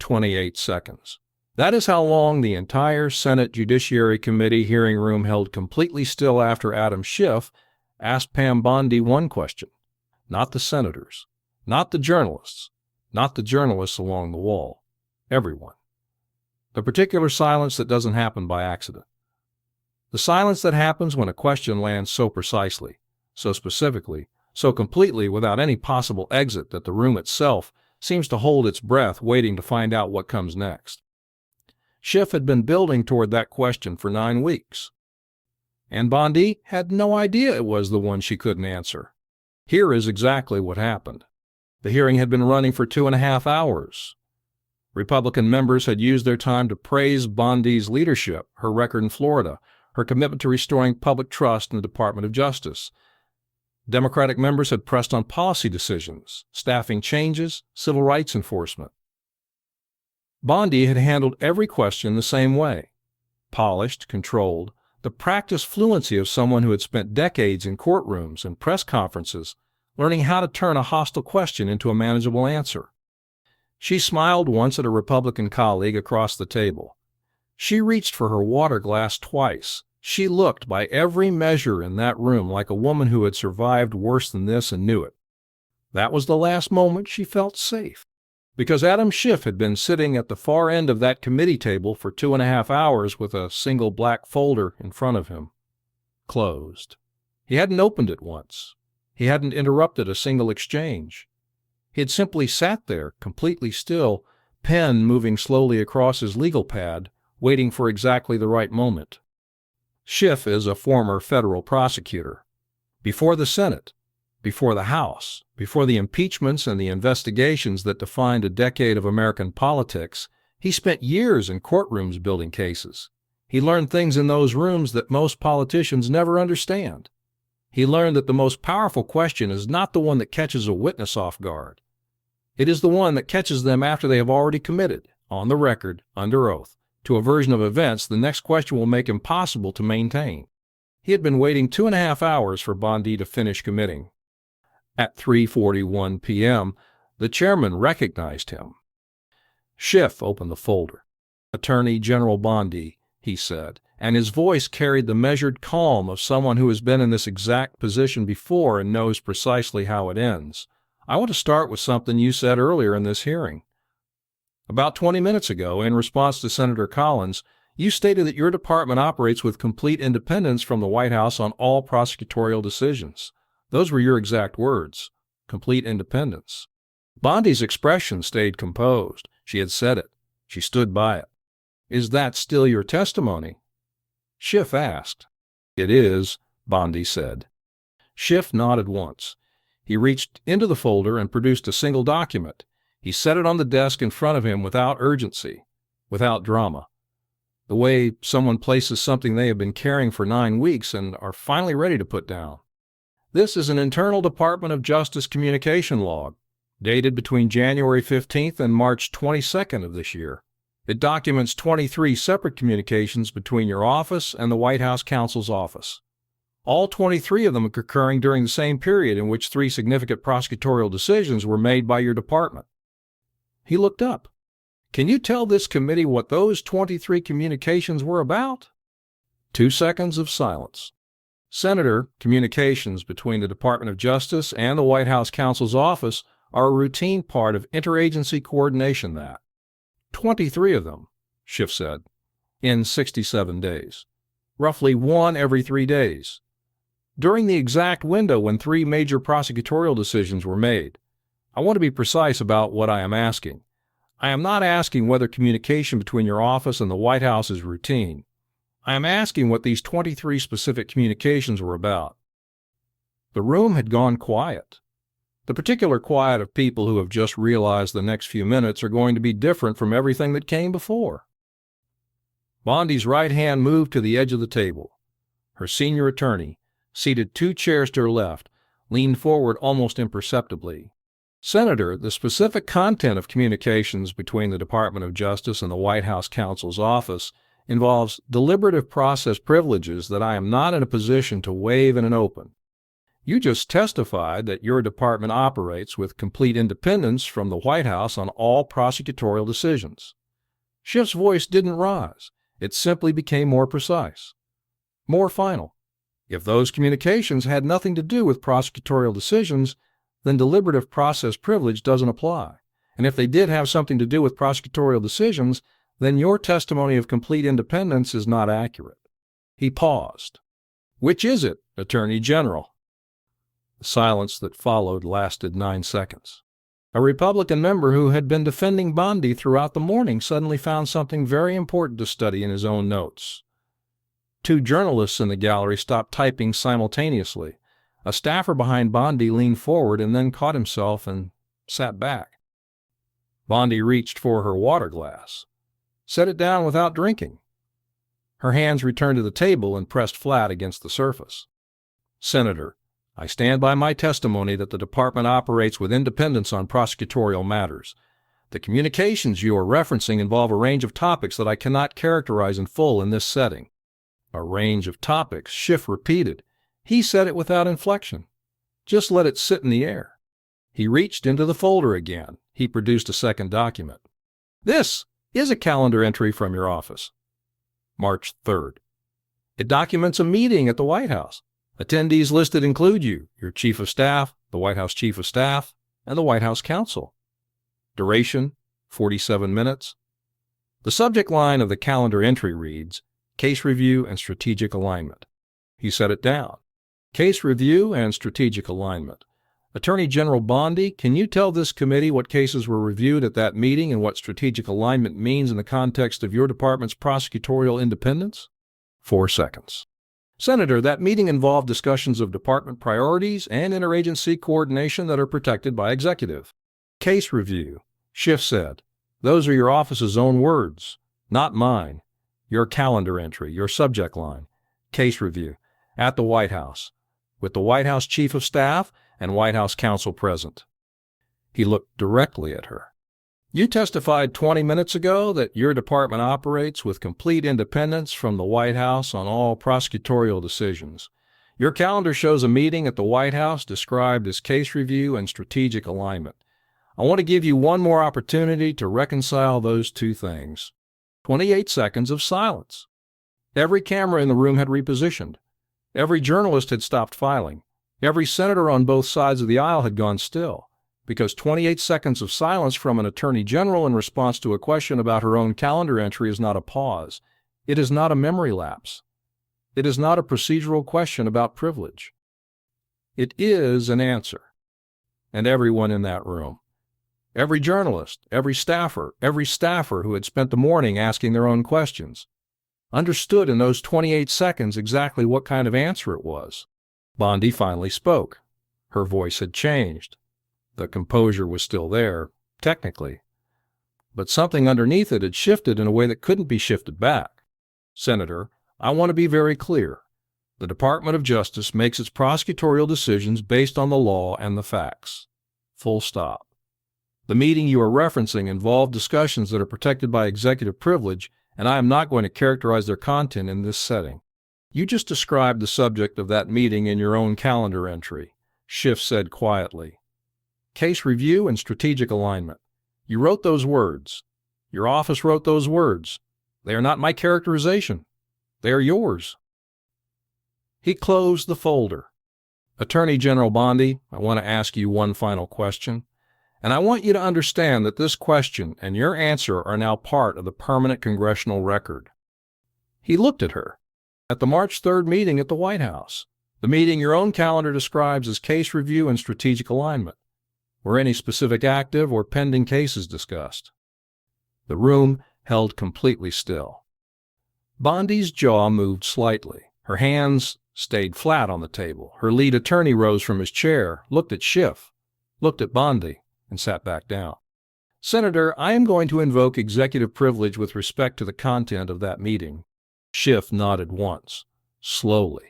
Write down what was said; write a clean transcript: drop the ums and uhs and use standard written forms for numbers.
28 seconds. That is how long the entire Senate Judiciary Committee hearing room held completely still after Adam Schiff asked Pam Bondi one question. Not the senators, not the journalists, not the journalists along the wall. Everyone. The particular silence that doesn't happen by accident. The silence that happens when a question lands so precisely, so specifically, so completely without any possible exit that the room itself seems to hold its breath waiting to find out what comes next. Schiff had been building toward that question for 9 weeks. And Bondi had no idea it was the one she couldn't answer. Here is exactly what happened. The hearing had been running for 2.5 hours. Republican members had used their time to praise Bondi's leadership, her record in Florida, her commitment to restoring public trust in the Department of Justice. Democratic members had pressed on policy decisions, staffing changes, civil rights enforcement. Bondi had handled every question the same way. Polished, controlled, the practiced fluency of someone who had spent decades in courtrooms and press conferences, learning how to turn a hostile question into a manageable answer. She smiled once at a Republican colleague across the table. She reached for her water glass twice. She looked by every measure in that room like a woman who had survived worse than this and knew it. That was the last moment she felt safe. Because Adam Schiff had been sitting at the far end of that committee table for 2.5 hours with a single black folder in front of him. Closed. He hadn't opened it once. He hadn't interrupted a single exchange. He had simply sat there, completely still, pen moving slowly across his legal pad, waiting for exactly the right moment. Schiff is a former federal prosecutor. Before the Senate, before the House, before the impeachments and the investigations that defined a decade of American politics, he spent years in courtrooms building cases. He learned things in those rooms that most politicians never understand. He learned that the most powerful question is not the one that catches a witness off guard. It is the one that catches them after they have already committed, on the record, under oath, to a version of events the next question will make impossible to maintain. He had been waiting 2.5 hours for Bondi to finish committing. At 3:41 p.m., the chairman recognized him. Schiff opened the folder. "Attorney General Bondi," he said, and his voice carried the measured calm of someone who has been in this exact position before and knows precisely how it ends. "I want to start with something you said earlier in this hearing. About 20 minutes ago, in response to Senator Collins, you stated that your department operates with complete independence from the White House on all prosecutorial decisions. Those were your exact words, complete independence." Bondi's expression stayed composed. She had said it. She stood by it. "Is that still your testimony?" Schiff asked. "It is," Bondi said. Schiff nodded once. He reached into the folder and produced a single document. He set it on the desk in front of him without urgency, without drama. The way someone places something they have been carrying for 9 weeks and are finally ready to put down. This is an internal Department of Justice communication log, dated between January 15th and March 22nd of this year. It documents 23 separate communications between your office and the White House Counsel's office. All 23 of them occurring during the same period in which 3 significant prosecutorial decisions were made by your department. He looked up. "Can you tell this committee what those 23 communications were about?" 2 seconds of silence. "Senator, communications between the Department of Justice and the White House Counsel's office are a routine part of interagency coordination that." 23 of them, Schiff said, in 67 days. Roughly 1 every 3 days. During the exact window when 3 major prosecutorial decisions were made. I want to be precise about what I am asking. I am not asking whether communication between your office and the White House is routine. I am asking what these 23 specific communications were about. The room had gone quiet. The particular quiet of people who have just realized the next few minutes are going to be different from everything that came before. Bondi's right hand moved to the edge of the table. Her senior attorney, seated 2 chairs to her left, leaned forward almost imperceptibly. "Senator, the specific content of communications between the Department of Justice and the White House Counsel's office involves deliberative process privileges that I am not in a position to waive in an open. You just testified that your department operates with complete independence from the White House on all prosecutorial decisions. Schiff's voice didn't rise. It simply became more precise, more final. If those communications had nothing to do with prosecutorial decisions, then deliberative process privilege doesn't apply. And if they did have something to do with prosecutorial decisions, then your testimony of complete independence is not accurate. He paused. Which is it, Attorney General? The silence that followed lasted 9 seconds. A Republican member who had been defending Bondi throughout the morning suddenly found something very important to study in his own notes. 2 journalists in the gallery stopped typing simultaneously. A staffer behind Bondi leaned forward and then caught himself and sat back. Bondi reached for her water glass, set it down without drinking. Her hands returned to the table and pressed flat against the surface. Senator, I stand by my testimony that the department operates with independence on prosecutorial matters. The communications you are referencing involve a range of topics that I cannot characterize in full in this setting. A range of topics, Schiff repeated. He said it without inflection. Just let it sit in the air. He reached into the folder again. He produced a second document. This is a calendar entry from your office. March 3rd. It documents a meeting at the White House. Attendees listed include you, your Chief of Staff, the White House Chief of Staff, and the White House Counsel. Duration, 47 minutes. The subject line of the calendar entry reads, Case Review and Strategic Alignment. He set it down. Case Review and Strategic Alignment. Attorney General Bondi, can you tell this committee what cases were reviewed at that meeting and what strategic alignment means in the context of your department's prosecutorial independence? 4 seconds. Senator, that meeting involved discussions of department priorities and interagency coordination that are protected by executive. Case Review. Schiff said, those are your office's own words, not mine. Your calendar entry, your subject line. Case Review. At the White House, with the White House Chief of Staff and White House Counsel present. He looked directly at her. You testified 20 minutes ago that your department operates with complete independence from the White House on all prosecutorial decisions. Your calendar shows a meeting at the White House described as case review and strategic alignment. I want to give you one more opportunity to reconcile those two things. 28 seconds of silence. Every camera in the room had repositioned. Every journalist had stopped filing. Every senator on both sides of the aisle had gone still. Because 28 seconds of silence from an attorney general in response to a question about her own calendar entry is not a pause. It is not a memory lapse. It is not a procedural question about privilege. It is an answer. And everyone in that room, every journalist, every staffer who had spent the morning asking their own questions, understood in those 28 seconds exactly what kind of answer it was. Bondi finally spoke. Her voice had changed. The composure was still there, technically, but something underneath it had shifted in a way that couldn't be shifted back. Senator, I want to be very clear. The Department of Justice makes its prosecutorial decisions based on the law and the facts. Full stop. The meeting you are referencing involved discussions that are protected by executive privilege, and I am not going to characterize their content in this setting. You just described the subject of that meeting in your own calendar entry, Schiff said quietly. Case review and strategic alignment. You wrote those words. Your office wrote those words. They are not my characterization. They are yours. He closed the folder. Attorney General Bondi, I want to ask you one final question, and I want you to understand that this question and your answer are now part of the permanent congressional record. He looked at her. At the March 3rd meeting at the White House, the meeting your own calendar describes as case review and strategic alignment. Were any specific active or pending cases discussed? The room held completely still. Bondi's jaw moved slightly. Her hands stayed flat on the table. Her lead attorney rose from his chair, looked at Schiff, looked at Bondi, and sat back down. Senator, I am going to invoke executive privilege with respect to the content of that meeting. Schiff nodded once, slowly.